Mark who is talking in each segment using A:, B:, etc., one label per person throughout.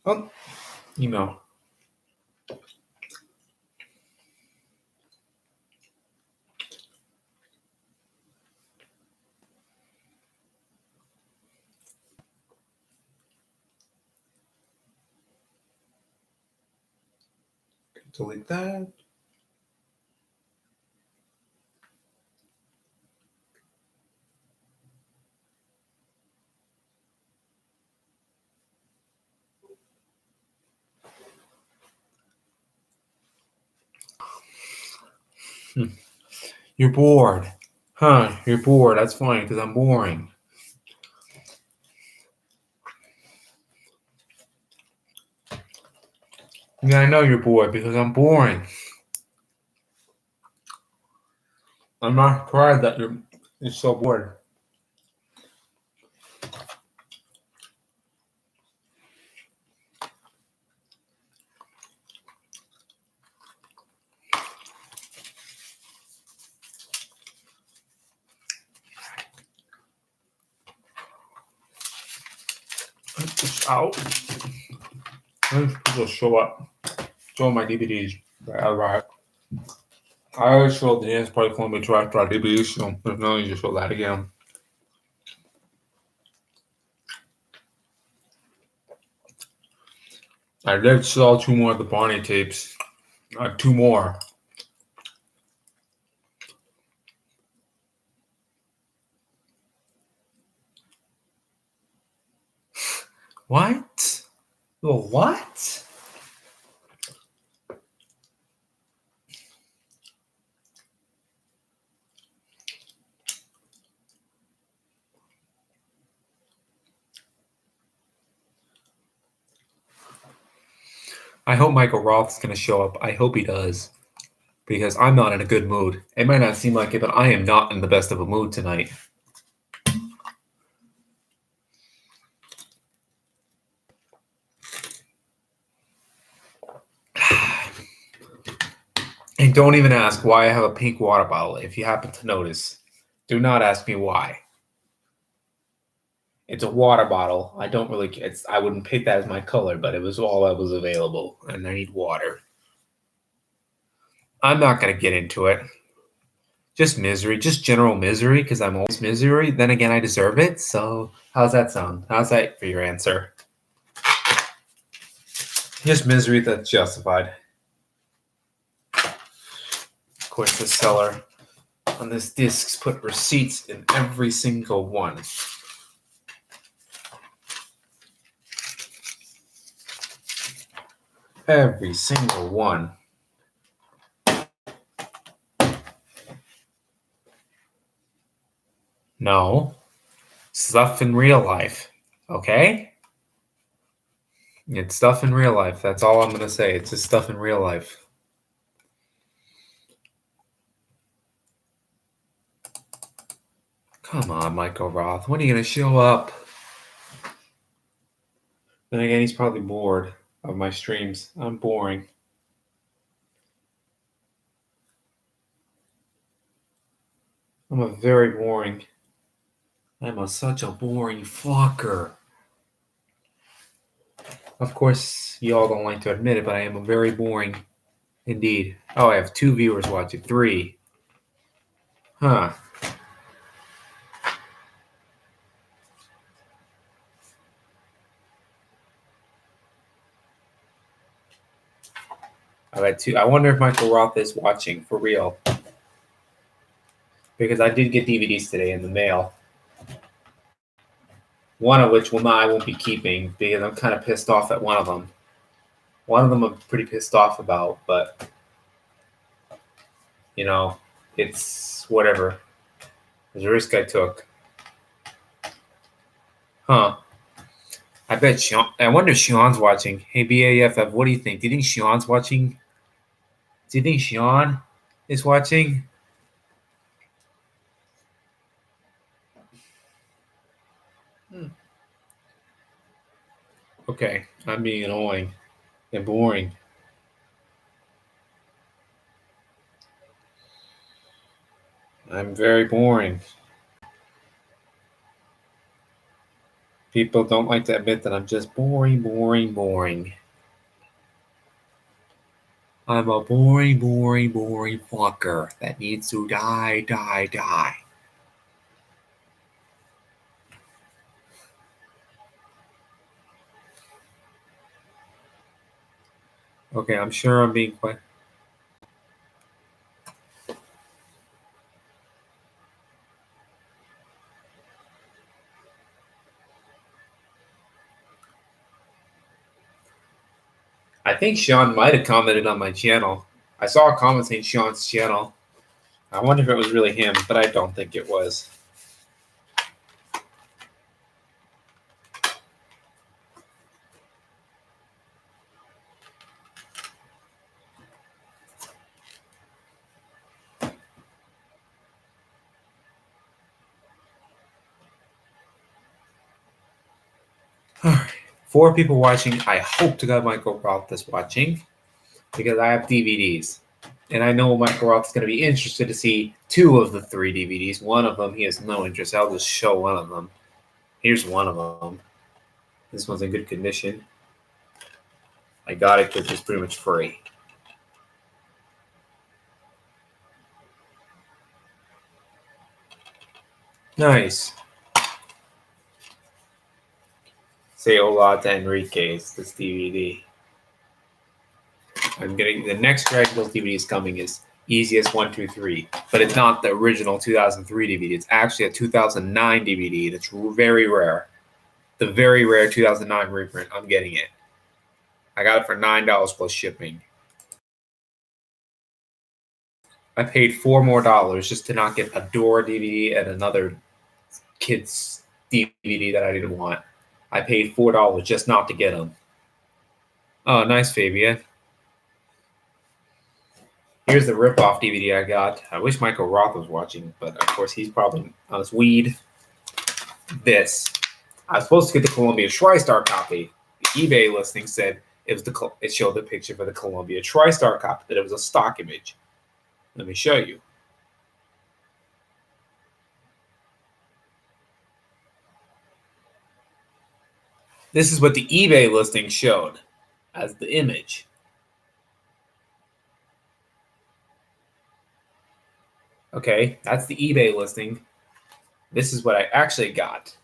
A: Oh, email. Delete that. You're bored. Huh, you're bored. That's funny because I'm boring. Yeah, I know you're bored because I'm boring. I'm not surprised that you're so bored. It's out. People show up. Show my DVDs. Right. I always show the dance party Columbia Track Drive DVDs, so there's no need to show that again. I did sell 2 more of the Barney tapes. 2 more. What? What? I hope Michael Roth's going to show up. I hope he does. Because I'm not in a good mood. It might not seem like it, but I am not in the best of a mood tonight. And don't even ask why I have a pink water bottle if you happen to notice. Do not ask me why. It's a water bottle. I don't really. I wouldn't pick that as my color, but it was all that was available, and I need water. I'm not gonna get into it. Just misery, just general misery, because I'm always misery. Then again, I deserve it. So how's that sound? How's that for your answer? Just misery that's justified. Of course, the seller on this discs put receipts in every single one. Every single one. No. Stuff in real life. Okay? It's stuff in real life. That's all I'm going to say. It's just stuff in real life. Come on, Michael Roth. When are you going to show up? Then again, he's probably bored of my streams. I'm boring. I'm a very boring. Such a boring fucker. Of course, you all don't like to admit it, but I am a very boring indeed. Oh, I have 2 viewers watching. 3. Huh. I've had 2. I wonder if Michael Roth is watching for real. Because I did get DVDs today in the mail. One of which I won't be keeping because I'm kind of pissed off at one of them. One of them I'm pretty pissed off about, but it's whatever. There's a risk I took. Huh. I bet Sean. I wonder if Sean's watching. Hey, BAFF, what do you think? Do you think Sean's watching? Do you think Sean is watching? Okay, I'm being annoying and boring. I'm very boring. People don't like to admit that I'm just boring. I'm a boring fucker that needs to die. Okay, I'm sure I'm being quite... I think Sean might have commented on my channel. I saw a comment saying Sean's channel. I wonder if it was really him, but I don't think it was. All right. 4 people watching. I hope to God Michael Roth is watching because I have DVDs. And I know Michael Roth is going to be interested to see 2 of the 3 DVDs. One of them, he has no interest. I'll just show one of them. Here's one of them. This one's in good condition. I got it because it's pretty much free. Nice. Say hola to Enrique's, this DVD. I'm getting the next Dragon Ball DVD is coming is Easiest 1, 2, 3, but it's not the original 2003 DVD. It's actually a 2009 DVD that's very rare. The very rare 2009 reprint. I'm getting it. I got it for $9 plus shipping. I paid $4 more just to not get a Dora DVD and another kids DVD that I didn't want. I paid $4 just not to get them. Oh, nice, Fabian. Here's the ripoff DVD I got. I wish Michael Roth was watching, but of course he's probably on his weed. This. I was supposed to get the Columbia TriStar copy. The eBay listing said it showed the picture for the Columbia TriStar copy, that it was a stock image. Let me show you. This is what the eBay listing showed as the image. Okay, that's the eBay listing. This is what I actually got.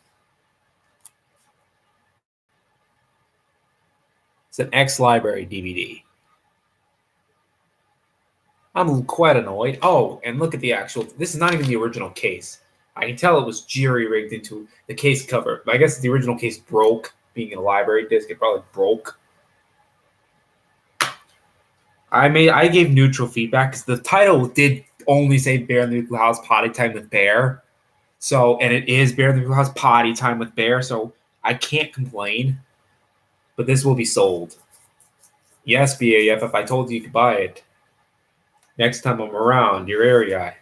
A: It's an X-Library DVD. I'm quite annoyed. Oh, and look at the actual... This is not even the original case. I can tell it was jury-rigged into the case cover. I guess the original case broke. Being a library disc, it probably broke. I gave neutral feedback because the title did only say Bear in the Nuclear House Potty Time with Bear. So, and it is Bear in the Nuclear House Potty Time with Bear, so I can't complain. But this will be sold. Yes, BAF, if I told you could buy it next time I'm around your area.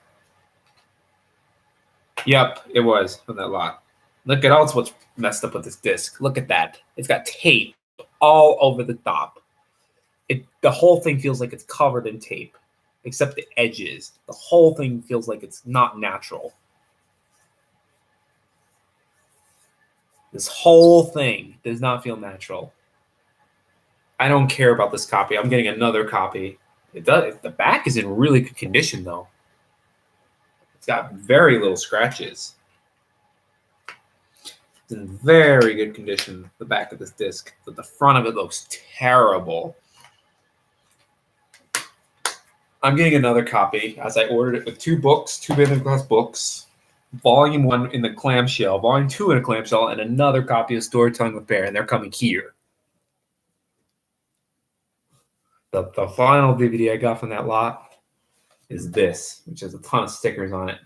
A: Yep, it was from that lot. Look at else what's messed up with this disc. Look at that. It's got tape all over the top. The whole thing feels like it's covered in tape, except the edges. The whole thing feels like it's not natural. This whole thing does not feel natural. I don't care about this copy. I'm getting another copy. It does. The back is in really good condition, though. It's got very little scratches. It's in very good condition, the back of this disc. But the front of it looks terrible. I'm getting another copy as I ordered it with 2 books, 2 Bathing Class books. Volume 1 in the clamshell, Volume 2 in a clamshell, and another copy of Storytelling with Bear, and they're coming here. The final DVD I got from that lot is this, which has a ton of stickers on it.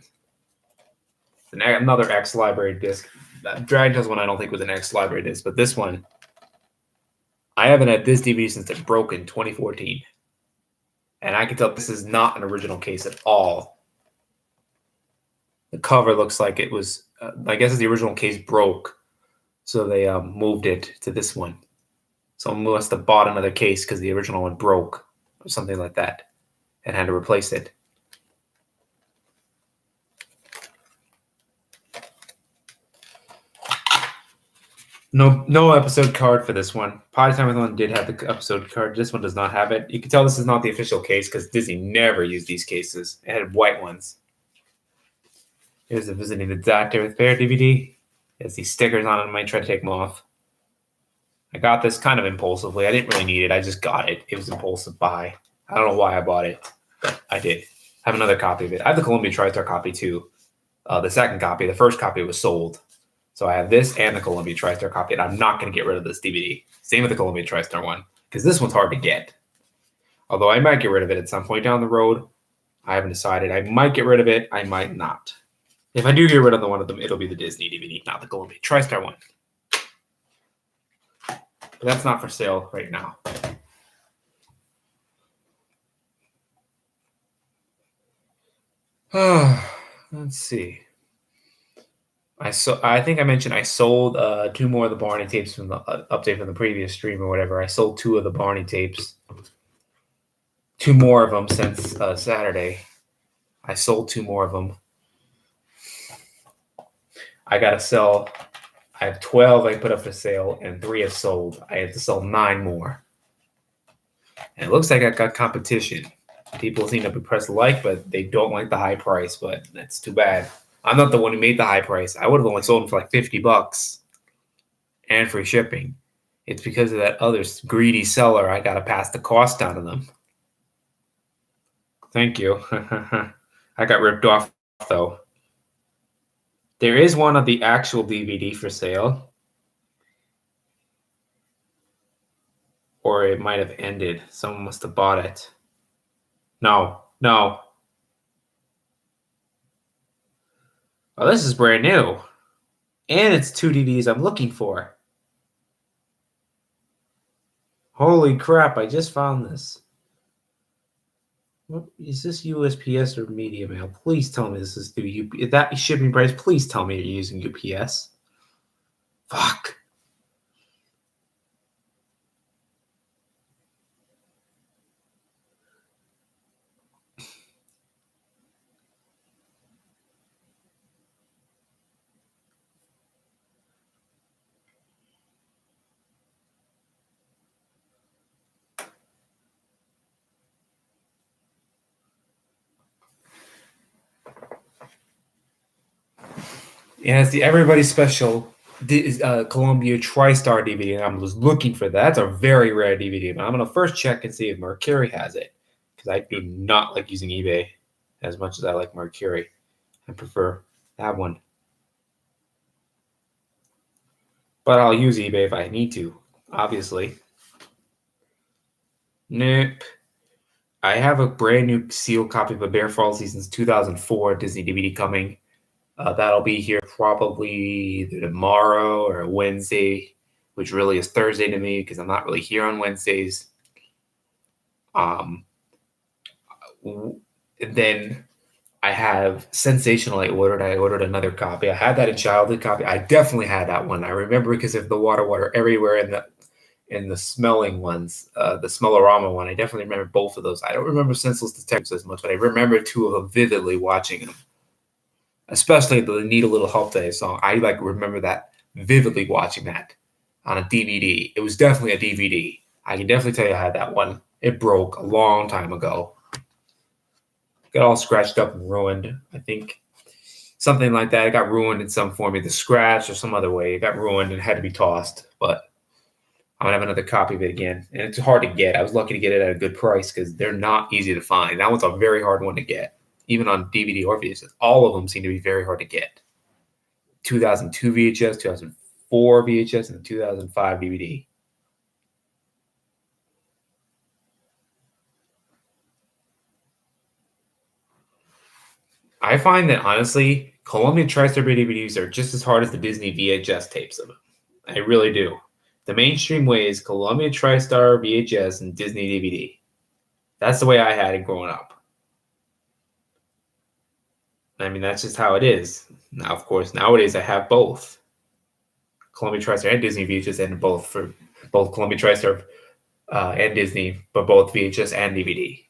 A: Another X-Library disc. That Dragon Tales one I don't think was an X-Library disc, but this one, I haven't had this DVD since it broke in 2014. And I can tell this is not an original case at all. The cover looks like it was, I guess the original case broke, so they moved it to this one. Someone must have bought another case because the original one broke or something like that and had to replace it. No episode card for this one. Potty Time with One did have the episode card. This one does not have it. You can tell this is not the official case because Disney never used these cases. It had white ones. Here's the Visiting the Doctor with Bear DVD. It has these stickers on it. I might try to take them off. I got this kind of impulsively. I didn't really need it. I just got it. It was impulsive buy. I don't know why I bought it, but I did. I have another copy of it. I have the Columbia TriStar copy too. The second copy. The first copy was sold. So I have this and the Columbia TriStar copy, and I'm not going to get rid of this DVD. Same with the Columbia TriStar one, because this one's hard to get. Although I might get rid of it at some point down the road. I haven't decided. I might get rid of it. I might not. If I do get rid of the one of them, it'll be the Disney DVD, not the Columbia TriStar one. But that's not for sale right now. Let's see. I think I mentioned I sold 2 more of the Barney tapes from the update from the previous stream or whatever. I sold 2 of the Barney tapes. 2 more of them since Saturday. I sold 2 more of them. I got to sell. I have 12 I put up for sale and 3 have sold. I have to sell 9 more. And it looks like I got competition. People seem to be pressed like, but they don't like the high price, but that's too bad. I'm not the one who made the high price. I would have only sold them for like $50 and free shipping. It's because of that other greedy seller. I got to pass the cost down to them. Thank you. I got ripped off, though. There is one of the actual DVD for sale. Or it might have ended. Someone must have bought it. No. Oh, this is brand new. And it's 2 DVDs I'm looking for. Holy crap, I just found this. What, is this USPS or Media Mail? Please tell me this is through UPS. That shipping price, please tell me you're using UPS. Fuck. Yeah, it's the Everybody Special Columbia TriStar DVD, and I was looking for that. That's a very rare DVD, but I'm going to first check and see if Mercury has it, because I do not like using eBay as much as I like Mercury. I prefer that one. But I'll use eBay if I need to, obviously. Nope. I have a brand new sealed copy of A Bear Fall Seasons 2004 Disney DVD coming. That'll be here probably either tomorrow or Wednesday, which really is Thursday to me because I'm not really here on Wednesdays. Then I have Sensational. I ordered another copy. I had that in childhood copy. I definitely had that one. I remember because of the water everywhere in the smelling ones, the Smellorama one. I definitely remember both of those. I don't remember Senseless Detectives as much, but I remember 2 of them vividly watching them. Especially the Need a Little Help Day song. I remember that vividly watching that on a DVD. It was definitely a DVD. I can definitely tell you I had that one. It broke a long time ago. Got all scratched up and ruined. I think something like that. It got ruined in some form, either scratch or some other way. It got ruined and had to be tossed. But I'm gonna have another copy of it again. And it's hard to get. I was lucky to get it at a good price because they're not easy to find. That one's a very hard one to get. Even on DVD or VHS, all of them seem to be very hard to get. 2002 VHS, 2004 VHS, and 2005 DVD. I find that honestly, Columbia TriStar DVDs are just as hard as the Disney VHS tapes of them. I really do. The mainstream way is Columbia TriStar VHS and Disney DVD. That's the way I had it growing up. I mean, that's just how it is. Now, of course, nowadays I have both Columbia TriStar and Disney VHS, and both for both Columbia TriStar and Disney, but both VHS and DVD.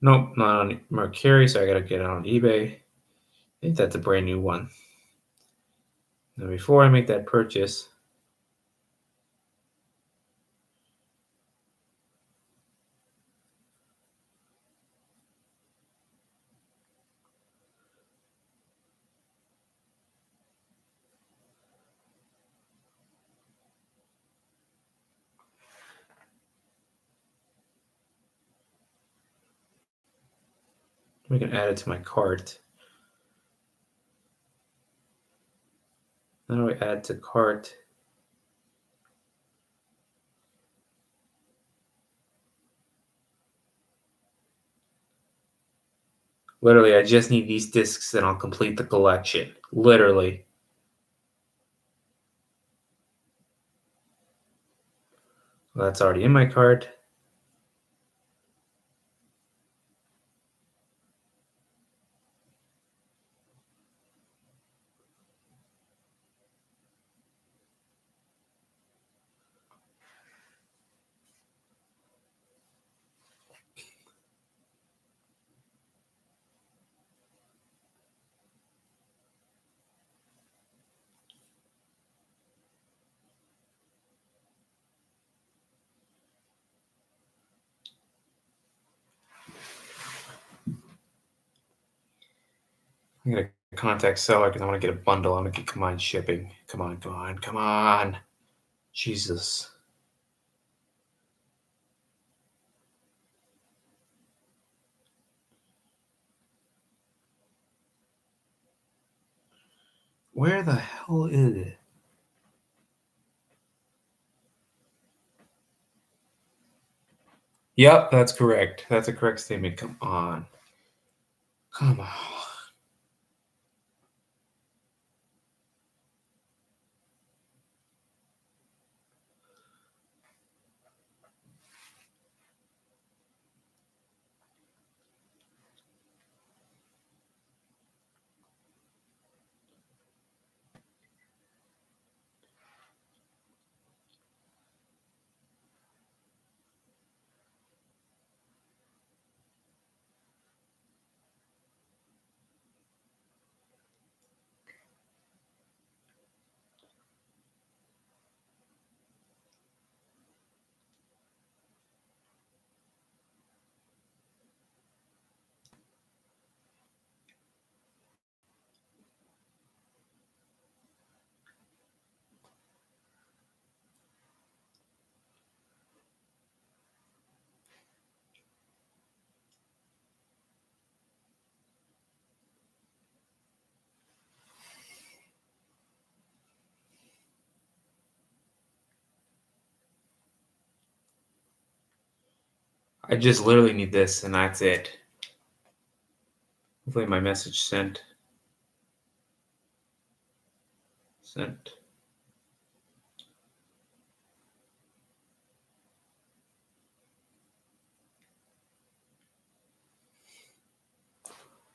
A: Nope, not on Mercury, so I gotta get it on eBay. I think that's a brand new one. Now, before I make that purchase, we can add it to my cart. How do I add to cart? Literally, I just need these discs and I'll complete the collection. Literally. Well, that's already in my cart. I'm going to contact seller because I want to get a bundle. I want to get combined shipping. Come on, come on, come on. Jesus. Where the hell is it? Yep, that's correct. That's a correct statement. Come on. Come on. I just literally need this, and that's it. Hopefully, my message sent. Sent.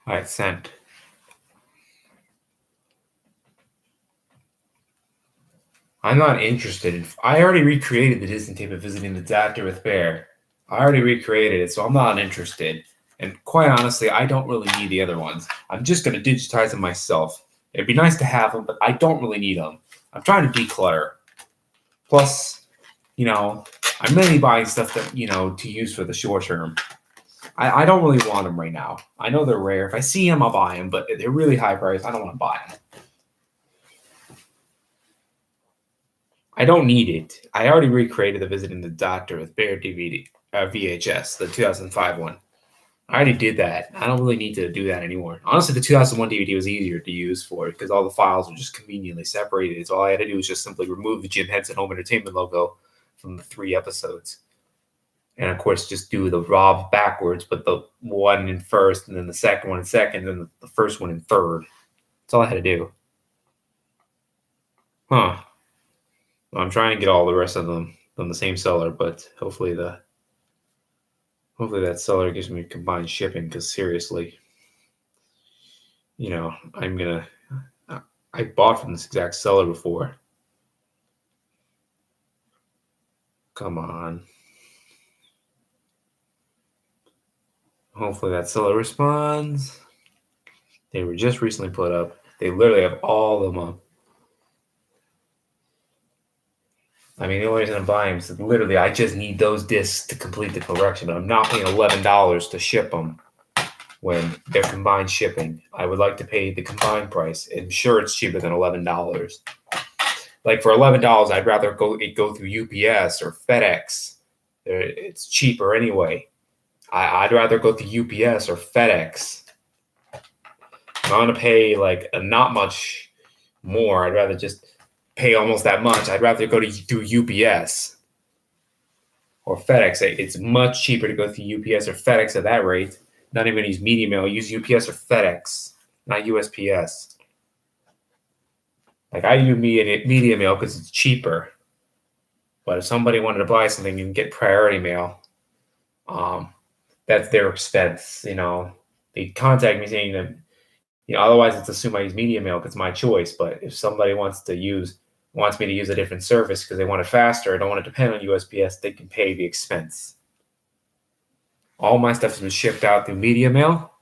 A: All right, sent. I'm not interested. I already recreated the Disney tape of visiting the doctor with Bear. I already recreated it, so I'm not interested. And quite honestly, I don't really need the other ones. I'm just going to digitize them myself. It'd be nice to have them, but I don't really need them. I'm trying to declutter. Plus, I'm mainly buying stuff that, to use for the short term. I don't really want them right now. I know they're rare. If I see them, I'll buy them, but they're really high priced. I don't want to buy them. I don't need it. I already recreated the Visiting the Doctor with Bear DVD VHS, the 2005 one. I already did that. I don't really need to do that anymore. Honestly, the 2001 DVD was easier to use for it because all the files were just conveniently separated. So all I had to do was just simply remove the Jim Henson Home Entertainment logo from the 3 episodes. And of course, just do the Rob backwards, but the one in first, and then the second one in second, and then the first one in third. That's all I had to do. Huh. Well, I'm trying to get all the rest of them from the same seller, but hopefully that seller gives me combined shipping. Because seriously, I'm gonna. I bought from this exact seller before. Come on. Hopefully that seller responds. They were just recently put up. They literally have all of them up. I mean, the only reason I'm buying them is literally I just need those discs to complete the collection, but I'm not paying $11 to ship them when they're combined shipping. I would like to pay the combined price. I'm sure it's cheaper than $11. Like for $11, I'd rather go through UPS or FedEx. It's cheaper anyway. I'd rather go through UPS or FedEx. I'm gonna pay like not much more. I'd rather just pay almost that much. I'd rather go through UPS or FedEx. It's much cheaper to go through UPS or FedEx at that rate. Not even use media mail. Use UPS or FedEx, not USPS. Like I use media mail because it's cheaper. But if somebody wanted to buy something and get priority mail, that's their expense. You know, they contact me saying that, you know, otherwise it's assumed I use media mail because it's my choice. But if somebody wants me to use a different service because they want it faster, don't want to depend on USPS, they can pay the expense. All my stuff has been shipped out through media mail,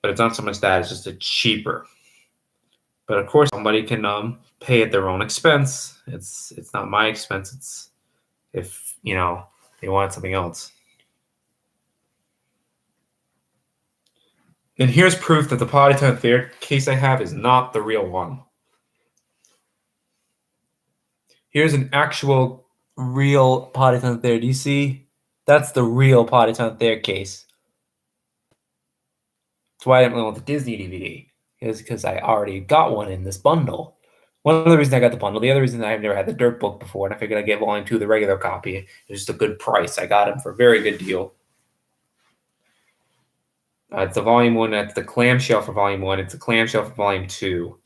A: but it's not so much that, it's just cheaper. But of course, somebody can pay at their own expense. It's not my expense. It's if, you know, they want something else. And here's proof that the Polytone Thayer case I have is not the real one. Here's an actual real Polytone Thayer. Do you see? That's the real Polytone Thayer case. That's why I didn't really want the Disney DVD. Is because I already got one in this bundle. One of the reasons I got the bundle, the other reason I've never had the Dirt book before, and I figured I'd get Volume 2, the regular copy. It was just a good price. I got them for a very good deal. It's the Volume 1. That's the clamshell for Volume 1. It's the clamshell for Volume 2,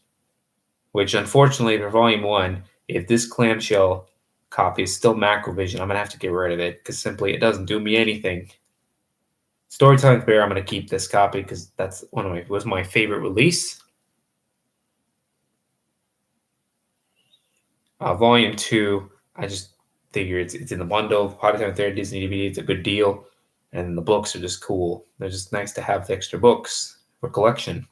A: which unfortunately for Volume 1, if this clamshell copy is still Macrovision, I'm going to have to get rid of it because simply it doesn't do me anything. Storytelling Bear, I'm going to keep this copy because that's was my favorite release. Volume 2, I just figure it's in the bundle. Polytone Thayer Disney DVD, it's a good deal. And the books are just cool. They're just nice to have the extra books for collection.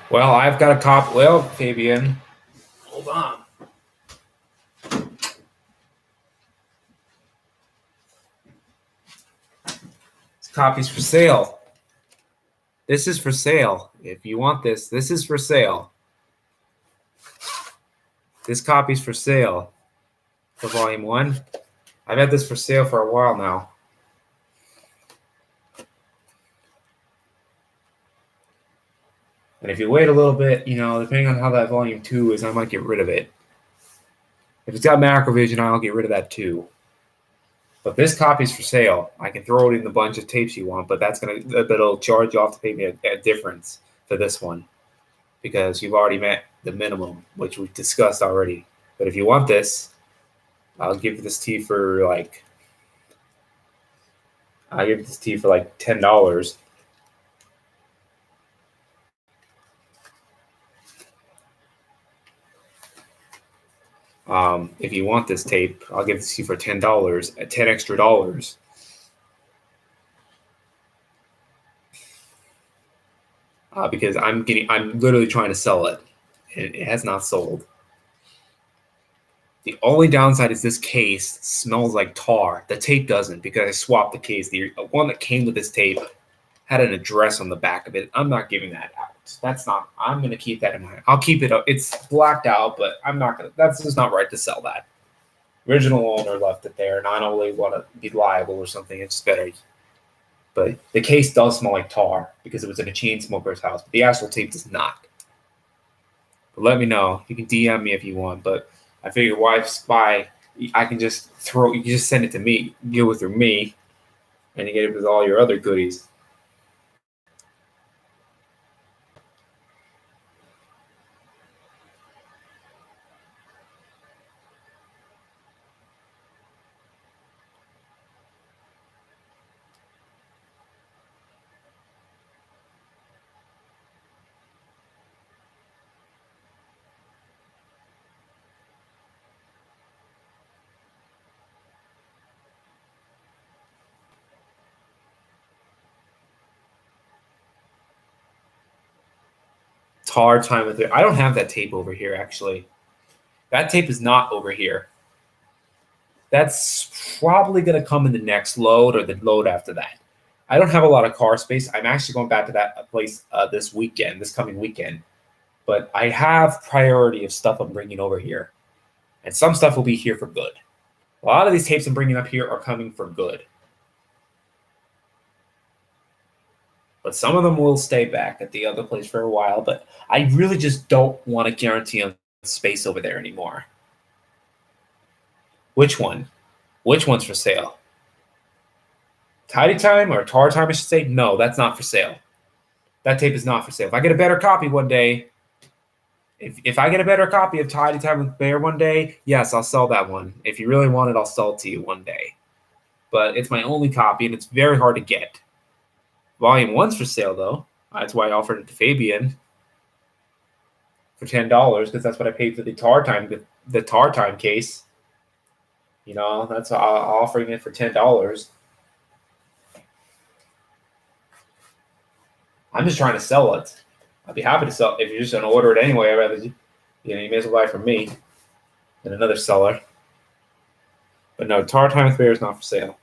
A: Well, I've got a copy. Well, Fabian, hold on. This copy's for sale. This is for sale. If you want this, this is for sale. This copy's for sale for Volume 1. I've had this for sale for a while now. And if you wait a little bit, you know, depending on how that Volume 2 is, I might get rid of it. If it's got Macrovision, I'll get rid of that too. But this copy's for sale. I can throw it in the bunch of tapes you want, but it'll charge you off to pay me a difference for this one because you've already met the minimum, which we've discussed already. But if you want this, I'll give this to you for like $10. If you want this tape, I'll give this to you for $10, $10 extra. Because I'm literally trying to sell it, and it has not sold. The only downside is this case smells like tar. The tape doesn't because I swapped the case. The one that came with this tape had an address on the back of it. I'm not giving that out. That's not. I'm going to keep that in mind. I'll keep it up. It's blacked out, but I'm not going to. That's just not right to sell that. Original owner left it there, and I don't really want to be liable or something. It's better. But the case does smell like tar because it was in a chain smoker's house. But the actual tape does not. But let me know. You can DM me if you want. But I figure why spy? I can just throw. You can just send it to me. Deal with through me, and you get it with all your other goodies. It's hard time with it. I don't have that tape over here, actually. That tape is not over here. That's probably going to come in the next load or the load after that. I don't have a lot of car space. I'm actually going back to that place this coming weekend. But I have priority of stuff I'm bringing over here. And some stuff will be here for good. A lot of these tapes I'm bringing up here are coming for good. But some of them will stay back at the other place for a while. But I really just don't want to guarantee a space over there anymore. Which one? Which one's for sale? Tidy Time or Tar Time, I should say? No, that's not for sale. That tape is not for sale. If I get a better copy one day, if I get a better copy of Tidy Time with Bear one day, yes, I'll sell that one. If you really want it, I'll sell it to you one day. But it's my only copy, and it's very hard to get. Volume 1's for sale, though. That's why I offered it to Fabian for $10, because that's what I paid for the Tar Time case. You know, that's offering it for $10. I'm just trying to sell it. I'd be happy to sell it. If you're just going to order it anyway, I'd rather, you may as well buy it from me than another seller. But no, Tar Time with Bear is not for sale.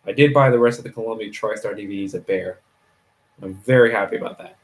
A: I did buy the rest of the Columbia TriStar DVDs at Bear. I'm very happy about that.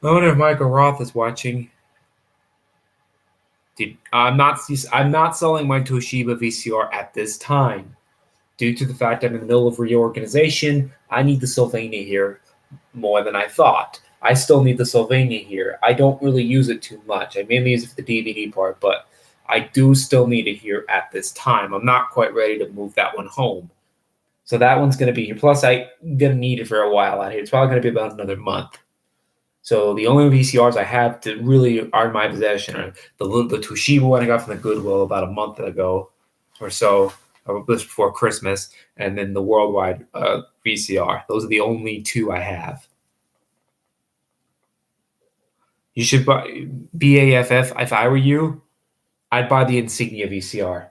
A: I wonder if Michael Roth is watching. I'm not selling my Toshiba VCR at this time. Due to the fact I'm in the middle of reorganization, I need the Sylvania here more than I thought. I still need the Sylvania here. I don't really use it too much. I mainly use it for the DVD part, but I do still need it here at this time. I'm not quite ready to move that one home. So that one's going to be here. Plus, I'm going to need it for a while out here. It's probably going to be about another month. So the only VCRs I have to really are in my possession are the Toshiba one I got from the Goodwill about a month ago or so, or just before Christmas, and then the Worldwide VCR. Those are the only two I have. You should buy BAFF. If I were you, I'd buy the Insignia VCR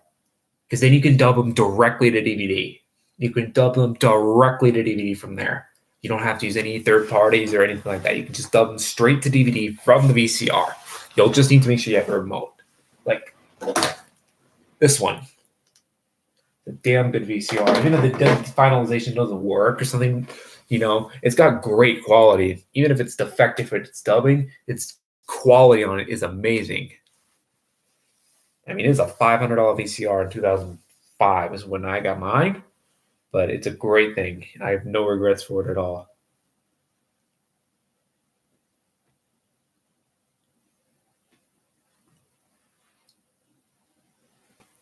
A: because then you can dub them directly to DVD. You can dub them directly to DVD from there. You don't have to use any third parties or anything like that. You can just dub them straight to DVD from the VCR. You'll just need to make sure you have a remote. Like this one. The damn good VCR. Even if the finalization doesn't work or something, it's got great quality. Even if it's defective for its dubbing, its quality on it is amazing. I mean, it's a $500 VCR in 2005 is when I got mine. but it's a great thing. I have no regrets for it at all.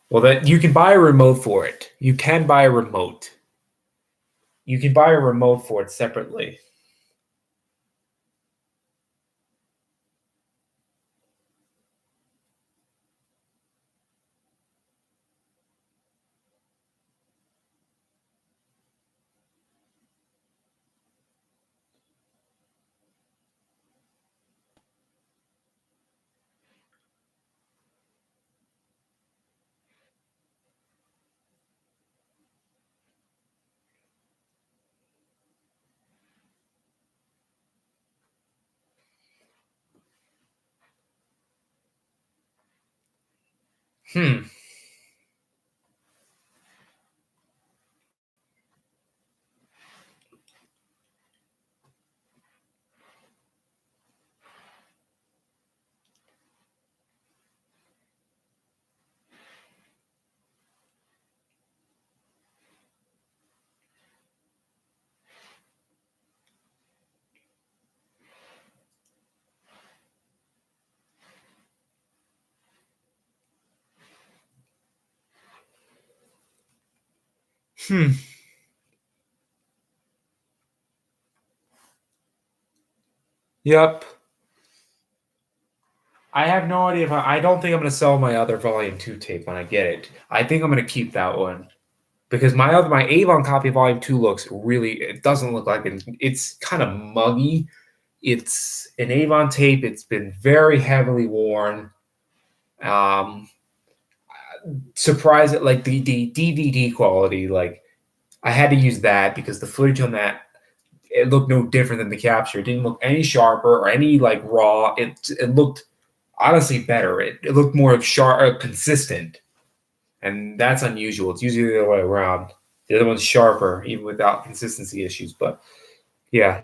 A: Well, that you can buy a remote for it. You can buy a remote. You can buy a remote for it separately. Hmm. Hmm. Yep. I have no idea if I don't think I'm going to sell my other Volume 2 tape when I get it. I think I'm going to keep that one because my Avon copy of Volume 2 looks really, it doesn't look like it's kind of muggy. It's an Avon tape. It's been very heavily worn. Um, surprised at like the DVD quality. Like I had to use that because the footage on that it looked no different than the capture. It didn't look any sharper or any like raw. It looked honestly better. It looked more sharp, consistent, and that's unusual. It's usually the other way around. The other one's sharper, even without consistency issues. But yeah,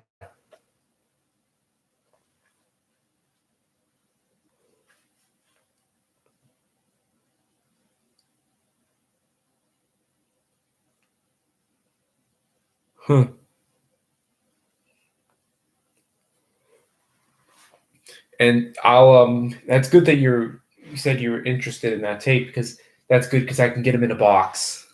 A: huh. And I'll That's good that you said you were interested in that tape because that's good because I can get them in a box.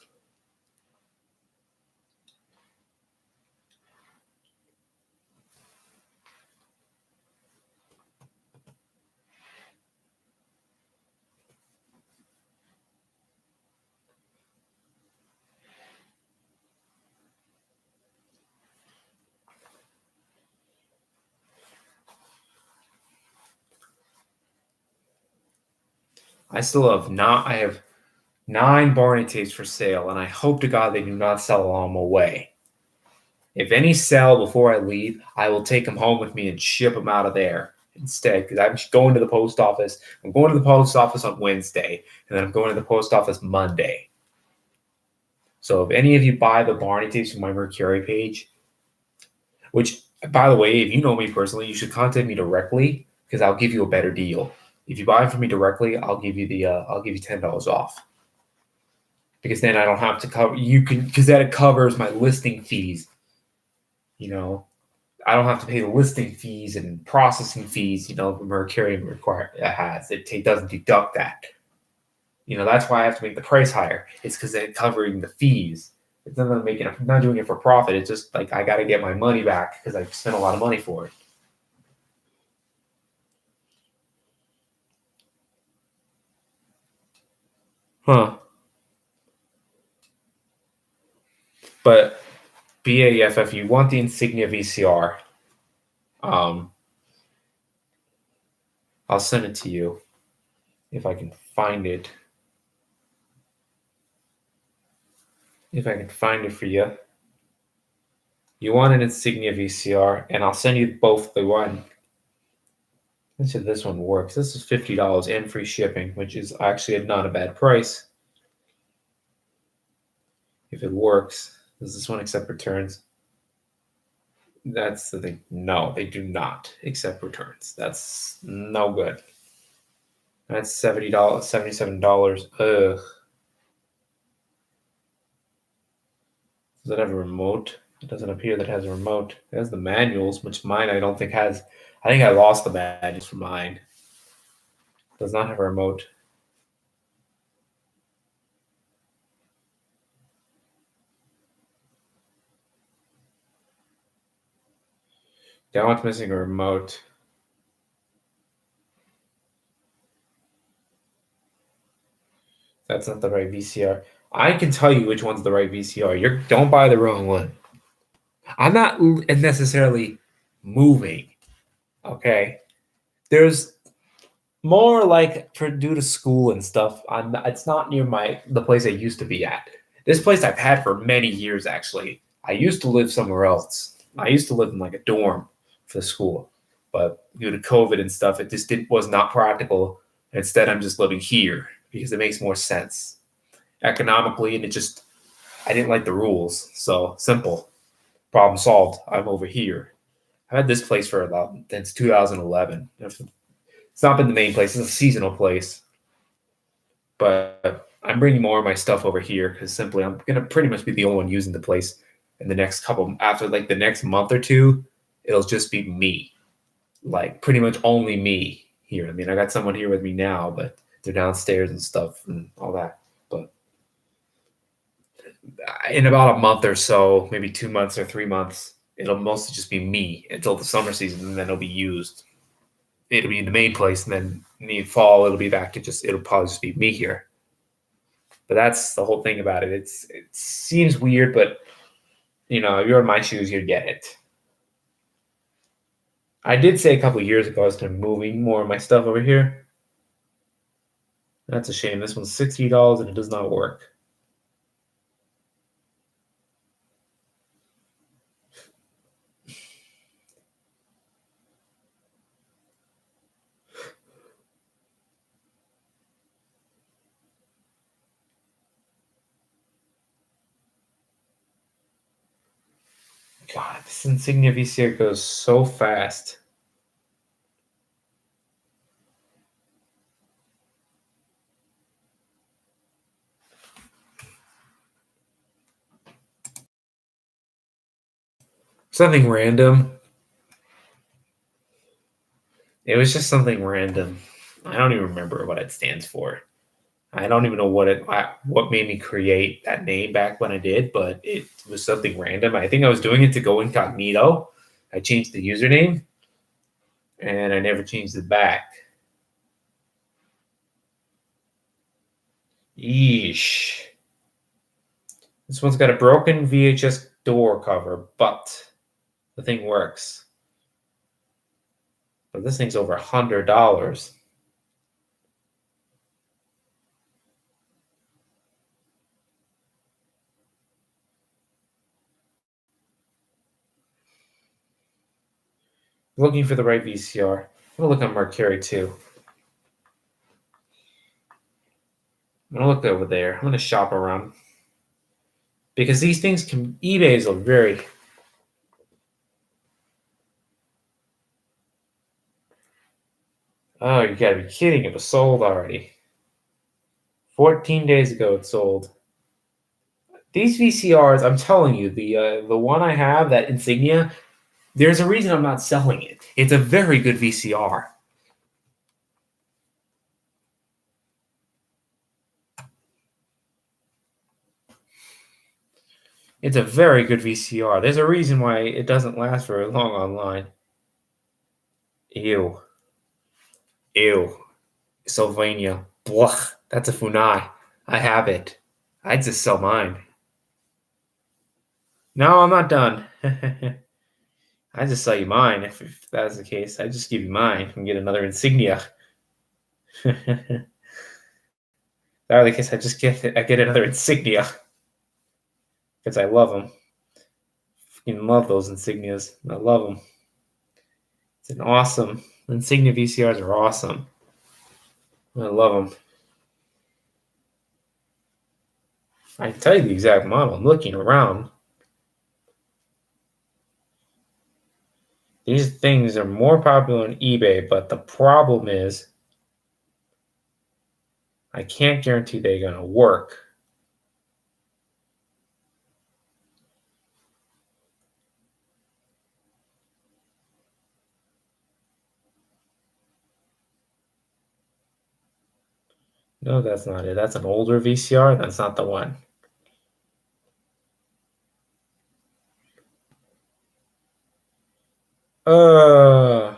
A: I have 9 Barney tapes for sale, and I hope to God they do not sell them away. If any sell before I leave, I will take them home with me and ship them out of there instead. Because I'm going to the post office. I'm going to the post office on Wednesday, and then I'm going to the post office Monday. So if any of you buy the Barney tapes from my Mercury page, which by the way, if you know me personally, you should contact me directly because I'll give you a better deal. If you buy them from me directly, I'll give you $10 off because then I don't have to cover you can because that covers my listing fees. You know, I don't have to pay the listing fees and processing fees. The Mercurian has it doesn't deduct that. That's why I have to make the price higher. It's because they're covering the fees. It's not making. I'm not doing it for profit. It's just like I got to get my money back because I spent a lot of money for it. Huh? But BAF, if you want the Insignia VCR, um, I'll send it to you if I can find it. If I can find it for you. You want an Insignia VCR, and I'll send you both the one. Let's see if this one works. This is $50 and free shipping, which is actually not a bad price. If it works, does this one accept returns? That's the thing. No, they do not accept returns. That's no good. That's $70, $77. Ugh. Does it have a remote? It doesn't appear that it has a remote. It has the manuals, which mine I don't think has. I think I lost the manuals for mine. It does not have a remote. That one's missing a remote. That's not the right VCR. I can tell you which one's the right VCR. Don't buy the wrong one. I'm not necessarily moving. Okay, there's more like for due to school and stuff. It's not near the place I used to be at. This place I've had for many years actually. I used to live somewhere else. I used to live in like a dorm for school, but due to COVID and stuff, it just was not practical. Instead, I'm just living here because it makes more sense economically, and I didn't like the rules. So simple, problem solved. I'm over here. I've had this place for about since 2011. It's not been the main place. It's a seasonal place, but I'm bringing more of my stuff over here because simply I'm gonna pretty much be the only one using the place in the next couple after like the next month or two. It'll just be me, like pretty much only me here. I mean, I got someone here with me now, but they're downstairs and stuff and all that. But in about a month or so, maybe 2 months or 3 months, it'll mostly just be me until the summer season, and then it'll be used. It'll be in the main place, and then in the fall, it'll be back to it'll probably just be me here. But that's the whole thing about it. It seems weird, but if you're in my shoes, you'd get it. I did say a couple of years ago I was going to be moving more of my stuff over here. That's a shame. This one's $60 and it does not work. God, this Insignia VCR goes so fast. Something random. It was just something random. I don't even remember what it stands for. I don't even know what made me create that name back when I did, but it was something random. I think I was doing it to go incognito. I changed the username, and I never changed it back. Yeesh. This one's got a broken VHS door cover, but the thing works. But this thing's over $100. Looking for the right VCR. I'm gonna look on Mercury too. I'm gonna look over there. I'm gonna shop around because these things eBay is a very. Oh, you gotta be kidding! It was sold already. 14 days ago, it sold. These VCRs, I'm telling you, the one I have, that Insignia, there's a reason I'm not selling it. It's a very good VCR. It's a very good VCR. There's a reason why it doesn't last very long online. Ew. Ew. Sylvania. Blah. That's a Funai. I have it. I'd just sell mine. No, I'm not done. I just sell you mine. If that's the case, I just give you mine and get another Insignia. That the case, I get another Insignia because I love them. Fucking love those Insignias. I love them. It's an awesome. Insignia VCRs are awesome. I love them. I can tell you the exact model. I'm looking around. These things are more popular on eBay, but the problem is I can't guarantee they're going to work. No, that's not it. That's an older VCR. That's not the one. Uh,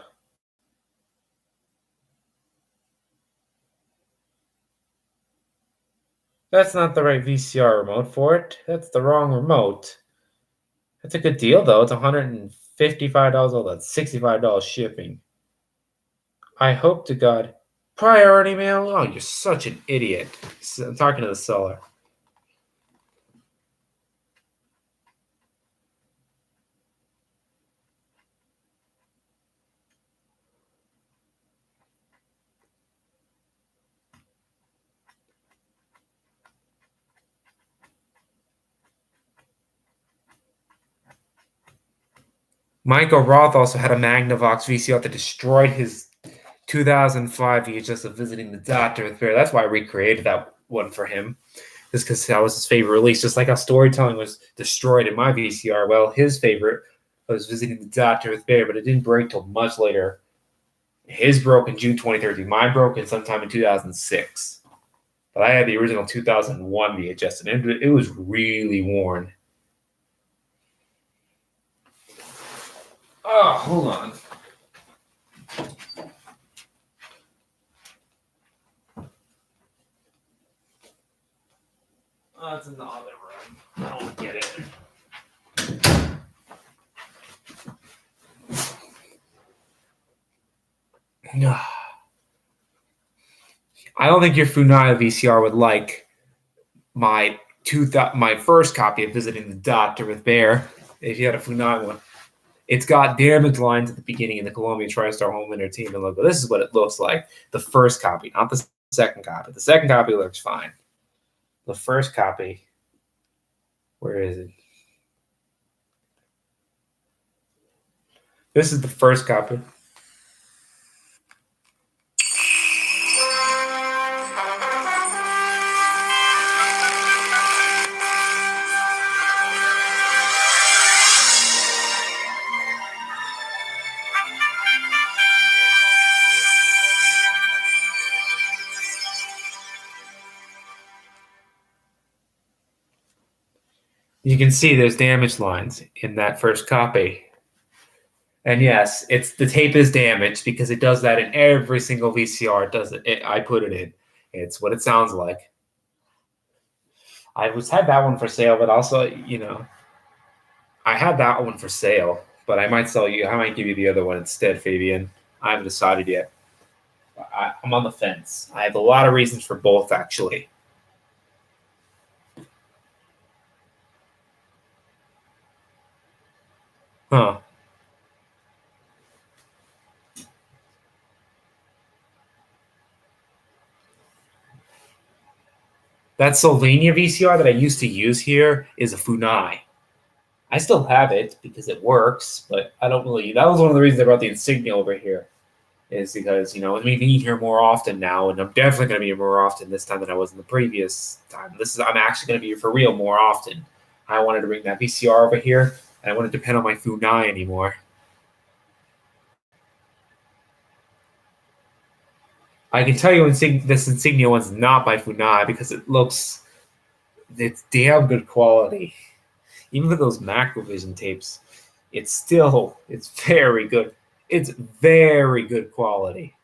A: that's not the right VCR remote for it. That's the wrong remote. That's a good deal though. It's $155. Oh, that's $65 shipping. I hope to God. Priority mail? Oh, you're such an idiot. I'm talking to the seller. Michael Roth also had a Magnavox VCR that destroyed his 2005 VHS of Visiting the Doctor with Bear. That's why I recreated that one for him. Just because that was his favorite release. Just like how storytelling was destroyed in my VCR. Well, his favorite was Visiting the Doctor with Bear, but it didn't break till much later. His broke in June 2013. Mine broke in sometime in 2006. But I had the original 2001 VHS, and it was really worn. Oh, hold on. Oh, it's in the other room. I don't get it. I don't think your Funai VCR would like my first copy of Visiting the Doctor with Bear. If you had a Funai one, it's got damaged lines at the beginning in the Columbia TriStar Home Entertainment logo. This is what it looks like. The first copy, not the second copy. The second copy looks fine. The first copy, where is it? This is the first copy. You can see there's damage lines in that first copy. And yes, it's the tape is damaged because it does that in every single VCR. It does it. I put it in. It's what it sounds like. I had that one for sale, but also, I had that one for sale, but I might sell you. I might give you the other one instead, Fabian. I haven't decided yet. I'm on the fence. I have a lot of reasons for both, actually. Huh. That Slovenia VCR that I used to use here is a Funai. I still have it because it works, but I don't really. That was one of the reasons I brought the Insignia over here, is because we can eat here more often now, and I'm definitely going to be here more often this time than I was in the previous time. I'm actually going to be here for real more often. I wanted to bring that VCR over here, and I wouldn't depend on my Funai anymore. I can tell you this Insignia one's not by Funai because it's damn good quality. Even for those Macrovision tapes, it's very good. It's very good quality.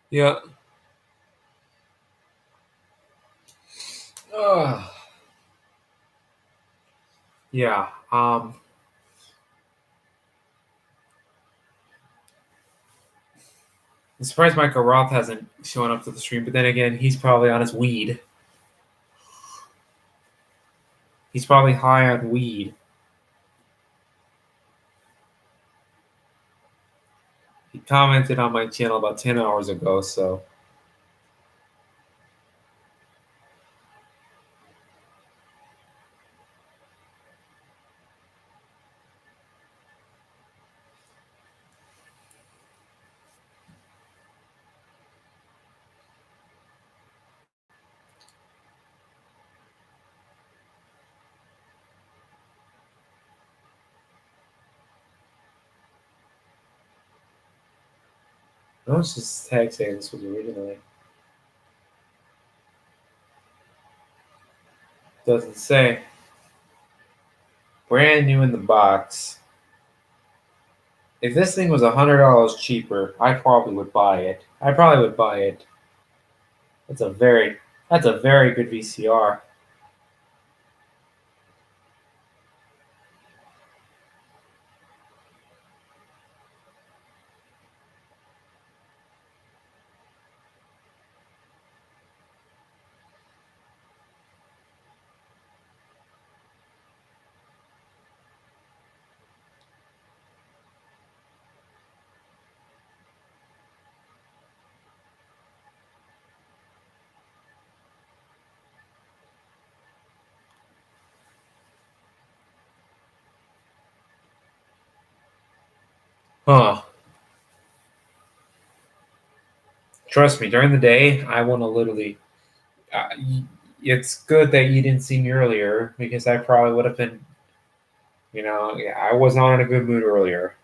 A: Yeah. Ugh. Yeah. I'm surprised Michael Roth hasn't shown up to the stream, but then again, he's probably on his weed. He's probably high on weed. He commented on my channel about 10 hours ago, so. I was just tag saying this was originally. Doesn't say. Brand new in the box. If this thing was $100 cheaper, I probably would buy it. I probably would buy it. That's a very good VCR. Huh. Trust me, during the day, I want to literally. It's good that you didn't see me earlier because I probably would have been. I was not in a good mood earlier.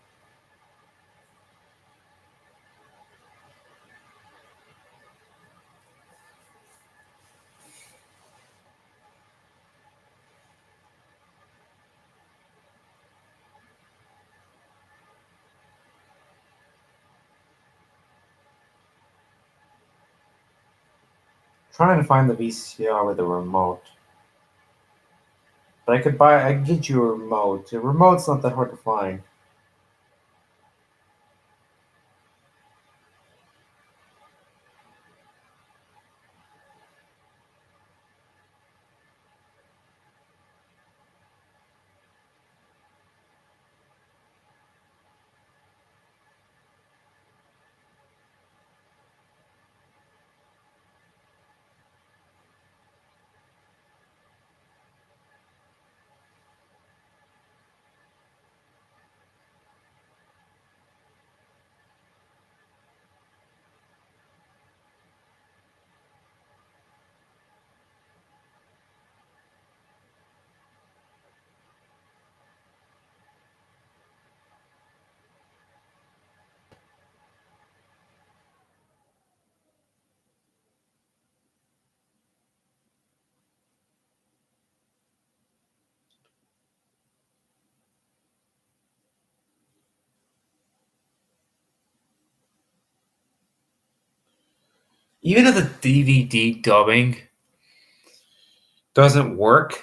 A: Trying to find the VCR with the remote. But I could get you a remote. A remote's not that hard to find. Even if the DVD dubbing doesn't work,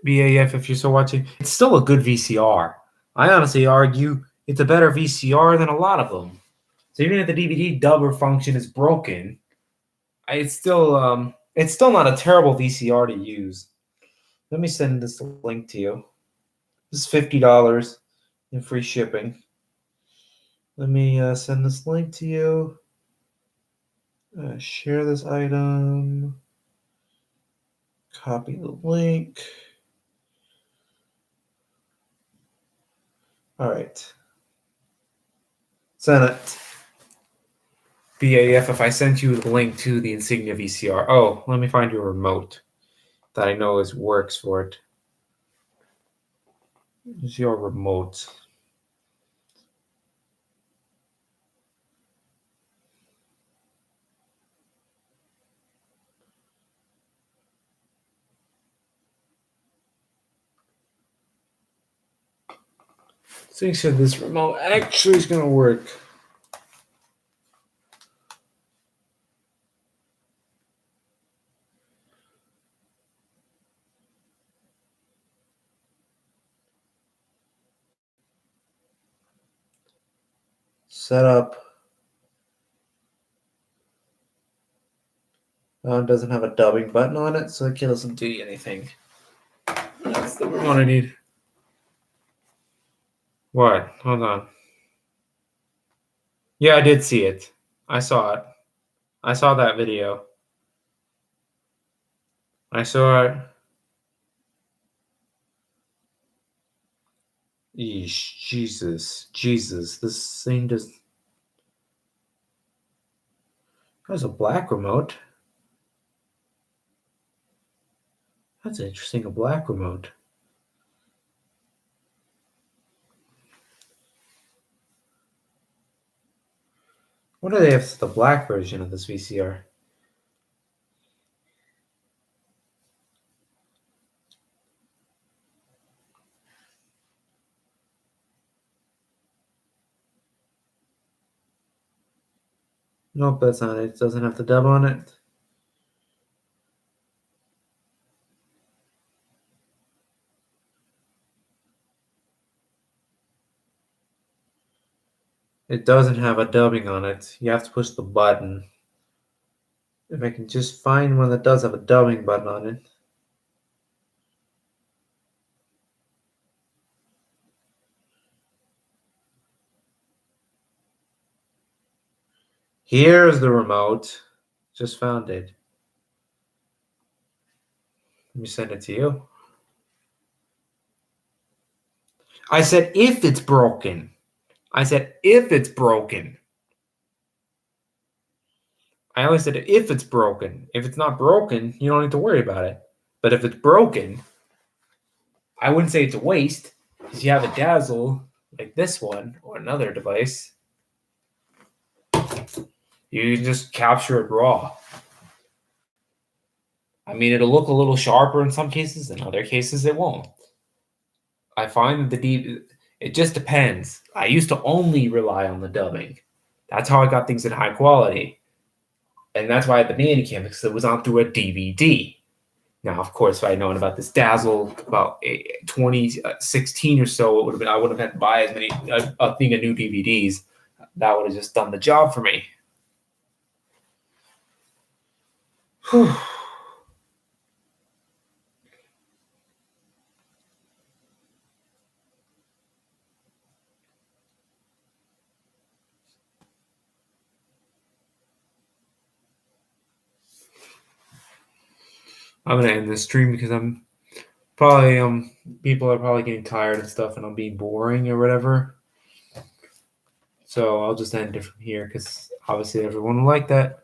A: BAF, if you're still watching, it's still a good VCR. I honestly argue it's a better VCR than a lot of them. So even if the DVD dubber function is broken, it's still not a terrible VCR to use. Let me send this link to you. This is $50 in free shipping. Let me send this link to you. Share this item. Copy the link. All right. Send it. BAF, if I sent you the link to the Insignia VCR. Oh, let me find your remote that I know works for it. Is your remote? See if this remote actually is gonna work. Set up It doesn't have a dubbing button on it, so it doesn't do anything. That's the one I need. What? Hold on. Yeah, I did see it. I saw it. I saw that video. I saw it. Eesh, Jesus. This thing just has a black remote. That's interesting, a black remote. What do they have to the black version of this VCR? Nope, that's not it. It doesn't have the dub on it. It doesn't have a dubbing on it. You have to push the button. If I can just find one that does have a dubbing button on it. Here's the remote. Just found it. Let me send it to you. I said if it's broken. I said if it's broken. I always said if it's broken. If it's not broken, you don't need to worry about it. But if it's broken, I wouldn't say it's a waste because you have a dazzle like this one or another device. You can just capture it raw. I mean, it'll look a little sharper in some cases, in other cases, it won't. I find that the deep, it just depends. I used to only rely on the dubbing. That's how I got things in high quality. And that's why I had the Manicam, because it was on through a DVD. Now, of course, if I had known about this Dazzle about 2016 or so, it would have been, I would have had to buy as many a thing of new DVDs. That would have just done the job for me. Whew. I'm gonna end this stream because I'm probably people are probably getting tired and stuff, and I'm being boring or whatever. So I'll just end it from here because obviously everyone will like that.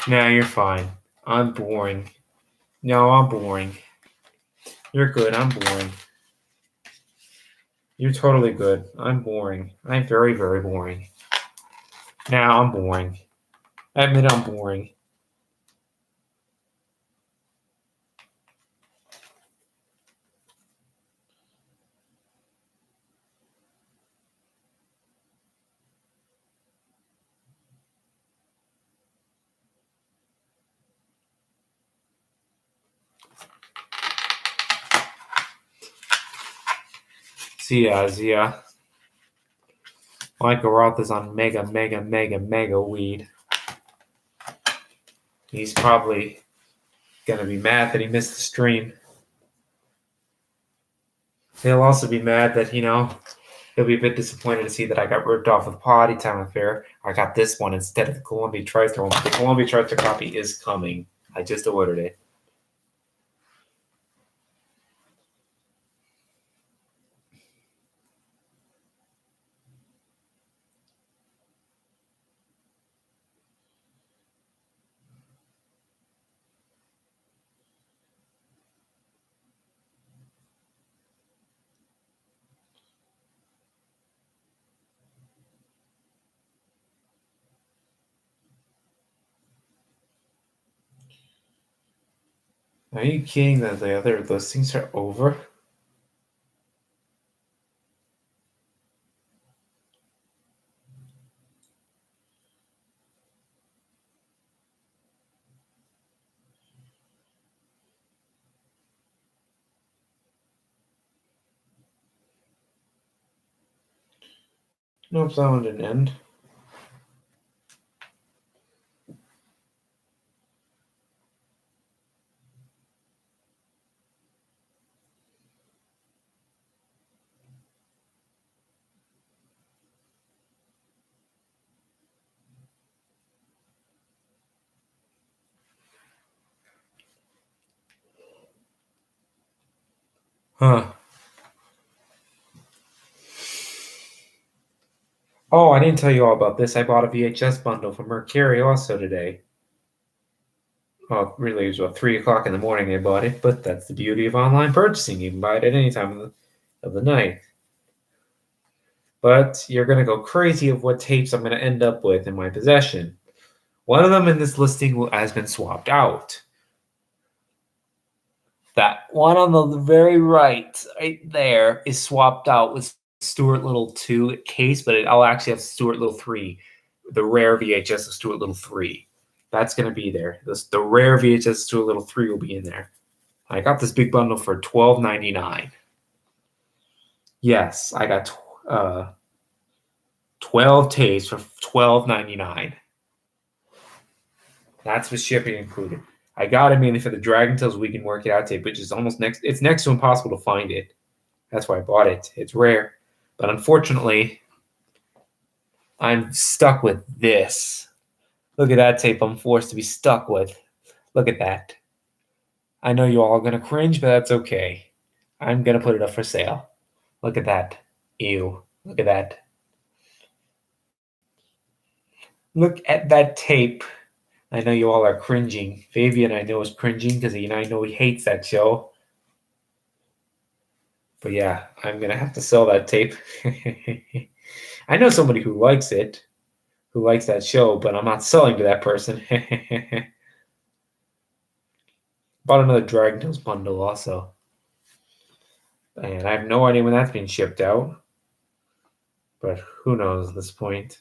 A: Nah, you're fine. I'm boring. No, I'm boring. You're good. I'm boring. You're totally good. I'm boring. I'm very, very boring. Now I'm boring. I admit I'm boring. Zia. Michael Roth is on mega weed. He's probably gonna be mad that he missed the stream. He'll also be mad that, he'll be a bit disappointed to see that I got ripped off with Potty Time Affair. I got this one instead of the Columbia TriStar one. The Columbia TriStar copy is coming. I just ordered it. Are you kidding that the other listings are over? Nope, that one didn't end. Huh. Oh, I didn't tell you all about this. I bought a VHS bundle from Mercury also today. Well, really, it was about 3 o'clock in the morning I bought it, but that's the beauty of online purchasing. You can buy it at any time of the night. But you're going to go crazy of what tapes I'm going to end up with in my possession. One of them in this listing has been swapped out. That one on the very right there, is swapped out with Stuart Little 2 case, but I'll actually have Stuart Little 3, the rare VHS of Stuart Little 3. That's going to be there. The rare VHS of Stuart Little 3 will be in there. I got this big bundle for $12.99. Yes, I got 12 tapes for $12.99. That's with shipping included. I got it mainly for the Dragon Tales Weekend Work It Out tape, which is almost next. It's next to impossible to find it. That's why I bought it. It's rare, but unfortunately, I'm stuck with this. Look at that tape. I'm forced to be stuck with. Look at that. I know you all are gonna cringe, but that's okay. I'm gonna put it up for sale. Look at that. Ew. Look at that. Look at that tape. I know you all are cringing. Fabian, I know, is cringing because I know he hates that show. But yeah, I'm gonna have to sell that tape. I know somebody who likes it, who likes that show, but I'm not selling to that person. Bought another Dragon Tales bundle also. And I have no idea when that's being shipped out. But who knows at this point.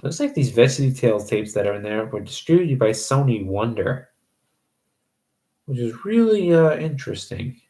A: Looks like these Veggie Tales tapes that are in there were distributed by Sony Wonder, which is really interesting.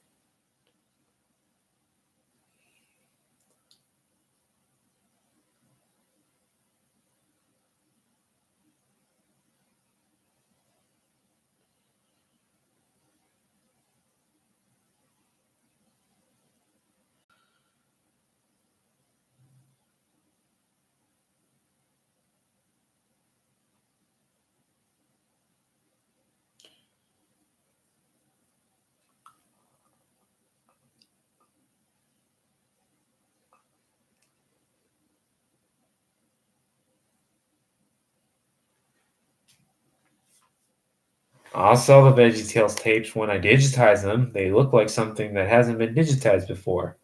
A: I'll sell the VeggieTales tapes when I digitize them. They look like something that hasn't been digitized before.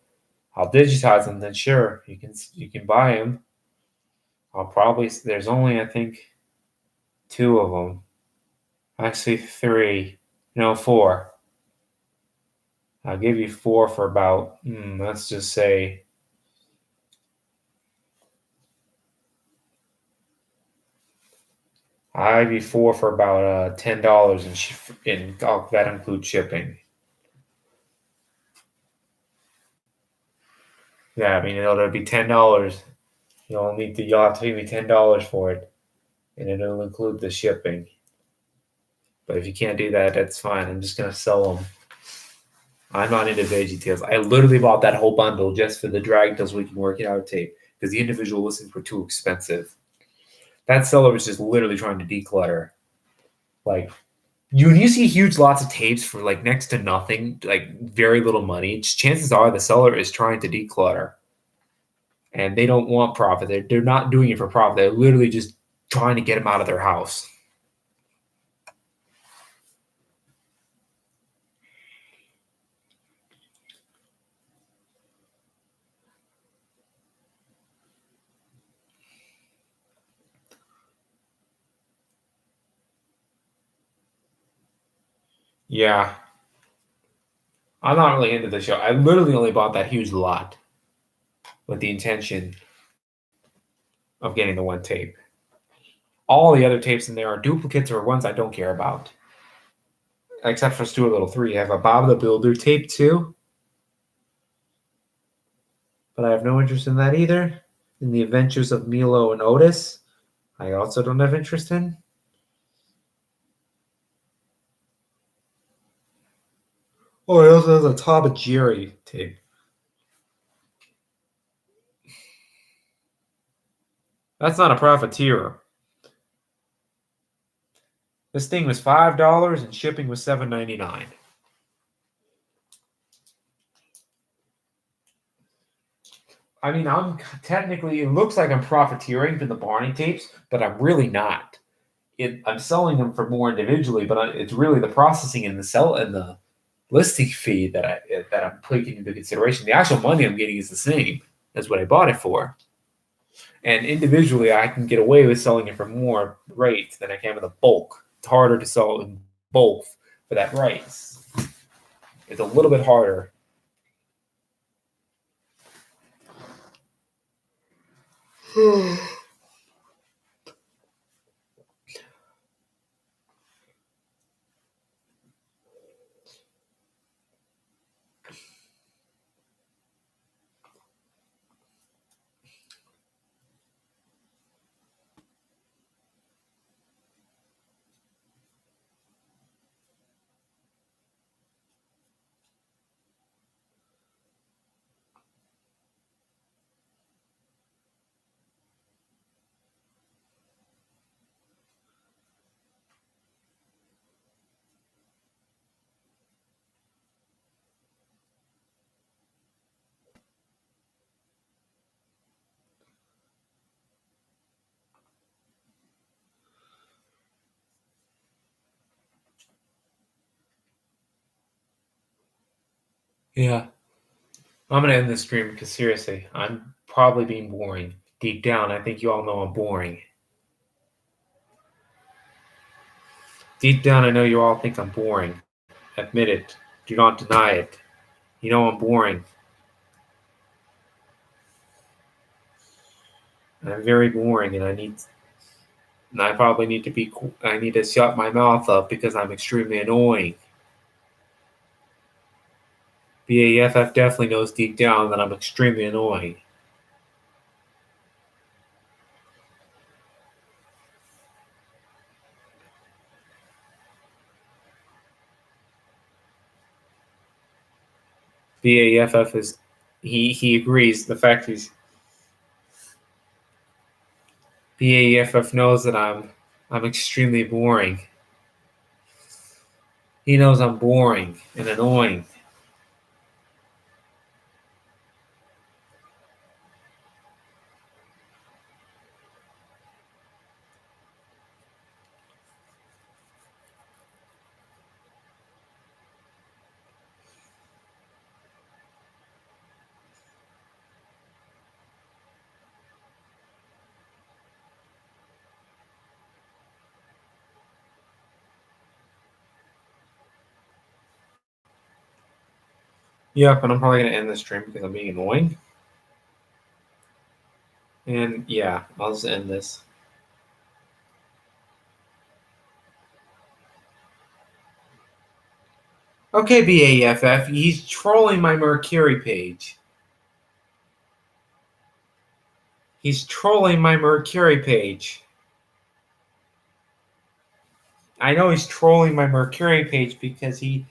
A: I'll digitize them, then sure, you can buy them. There's only, I think, 2 of them. Actually 3. No, 4. I'll give you 4 for about, let's just say, I'll give you 4 for about $10, and that includes shipping. Yeah, I mean it'll be $10. You'll have to pay me $10 for it, and it'll include the shipping. But if you can't do that, that's fine. I'm just gonna sell them. I'm not into VeggieTales. I literally bought that whole bundle just for the Dragon Tales Weekend Work It Out tape because the individual listings were too expensive. That seller was just literally trying to declutter. Like you see huge lots of tapes for like next to nothing, like very little money. Chances are the seller is trying to declutter, and they don't want profit. They're not doing it for profit. They're literally just trying to get them out of their house. Yeah, I'm not really into the show. I literally only bought that huge lot with the intention of getting the one tape. All the other tapes in there are duplicates or ones I don't care about. Except for Stuart Little 3. I have a Bob the Builder tape too. But I have no interest in that either. In the Adventures of Milo and Otis, I also don't have interest in. Oh, I also have a Tom and Jerry tape. That's not a profiteer. This thing was $5 and shipping was $7.99. I mean, I'm technically, it looks like I'm profiteering from the Barney tapes, but I'm really not. I'm selling them for more individually, but it's really the processing and the listing fee that I'm taking into consideration. The actual money I'm getting is the same as what I bought it for, and individually I can get away with selling it for more rates than I can with a bulk. It's harder to sell in bulk for that price. It's a little bit harder. Yeah. I'm gonna end this stream because seriously, I'm probably being boring. Deep down, I think you all know I'm boring. Deep down, I know you all think I'm boring. Admit it. Do not deny it. You know I'm boring. I'm very boring, and I probably need to be. I need to shut my mouth up because I'm extremely annoying. BAFF definitely knows deep down that I'm extremely annoying. BAFF is he agrees. The fact is BAFF knows that I'm extremely boring. He knows I'm boring and annoying. Yep, and I'm probably gonna end the stream because I'm being annoying. And yeah, I'll just end this. Okay, BAFF, he's trolling my Mercury page. He's trolling my Mercury page. I know he's trolling my Mercury page because he's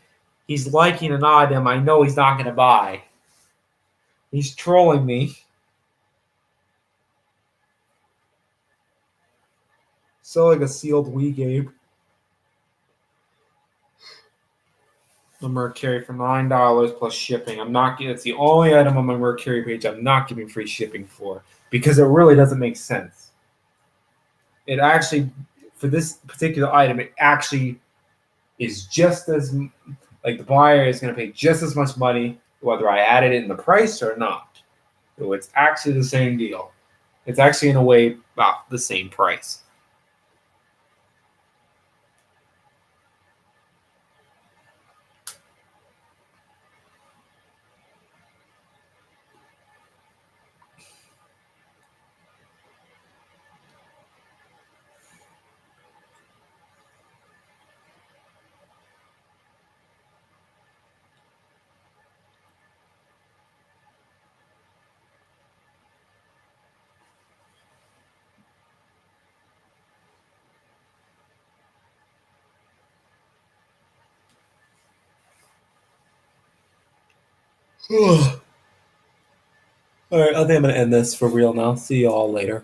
A: liking an item I know he's not gonna buy. He's trolling me. Selling a sealed Wii game. A Mercury for $9 plus shipping. I'm not getting. It's the only item on my Mercury page I'm not giving free shipping for because it really doesn't make sense. It actually, for this particular item, it actually is just as like the buyer is going to pay just as much money whether I added it in the price or not. So it's actually the same deal. It's actually in a way about the same price. All right, I think I'm gonna end this for real now. See you all later.